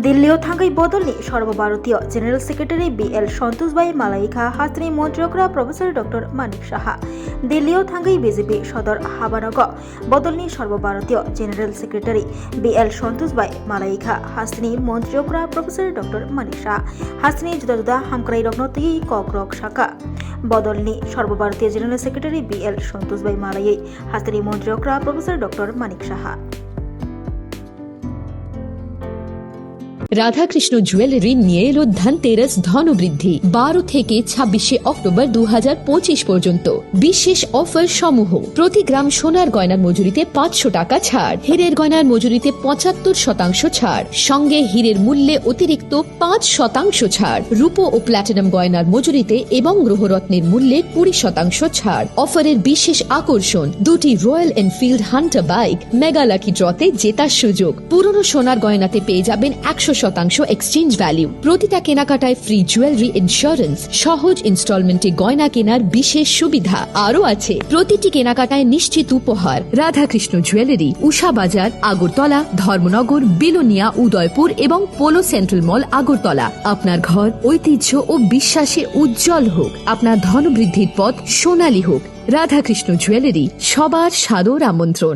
দিল্লীও থাঙ্গাই বদলনি সর্বভারতীয় জেনারেল সেক্রেটারি BL সন্তোষবাই মালাইকা হাতনি মন্ত্রকরা প্রফেসর ডক্টর মানিক সাহা দিল্লীও থাঙ্গাই বিজেপি সদর হাবানগ বদলনি সর্বভারতীয় জেনারেল সেক্রেটারি BL সন্তোষবাই মালাইকা হাসনি মন্ত্রকরা প্রফেসর ডক্টর মানিক সাহা হাসনি জুদা জুদা হামক্রাই রগ্নতি ককরক শাখা বদলনি সর্বভারতীয় জেনারেল সেক্রেটারি BL সন্তোষবাই মালাই হাসনি মন্ত্রকরা professor doctor Manik Saha. Radhakrishna jewellery নিয়ে এলো ধনতেরাস ধনবৃদ্ধি 12 থেকে 26 অক্টোবর 2025 পর্যন্ত বিশেষ অফার সমূহ। প্রতি গ্রাম সোনার গয়নার মজুরিতে 500 টাকা ছাড়, হীরের গয়নার মজুরিতে 75% ছাড়, সঙ্গে হীরের মূল্যে অতিরিক্ত 5% ছাড়, রূপো ও প্ল্যাটিনাম গয়নার মজুরিতে এবং গ্রহরত্নের মূল্যে 20% ছাড়। অফারের বিশেষ আকর্ষণ দুটি Royal Enfield Hunter bike mega lucky ড্রতে জেতার সুযোগ। পুরনো সোনার গয়নাতে পেয়ে যাবেন 100% এক্সচেঞ্জ ভ্যালু। প্রতিটা কেনাকাটায় ফ্রি জুয়েলারি ইন্স্যুরেন্স, সহজ ইনস্টলমেন্টে গয়না কেনার বিশেষ সুবিধা আরও আছে। প্রতিটি কেনাকাটায় নিশ্চিত উপহার। রাধাকৃষ্ণ জুয়েলারি, উষা বাজার, আগরতলা, ধর্মনগর, বিলোনিয়া, উদয়পুর এবং পোলো সেন্ট্রাল মল, আগরতলা। আপনার ঘর ঐতিহ্য ও বিশ্বাসে উজ্জ্বল হোক, আপনার ধনবৃদ্ধির পথ সোনালী হোক। রাধাকৃষ্ণ জুয়েলারি, সবার সাদর আমন্ত্রণ।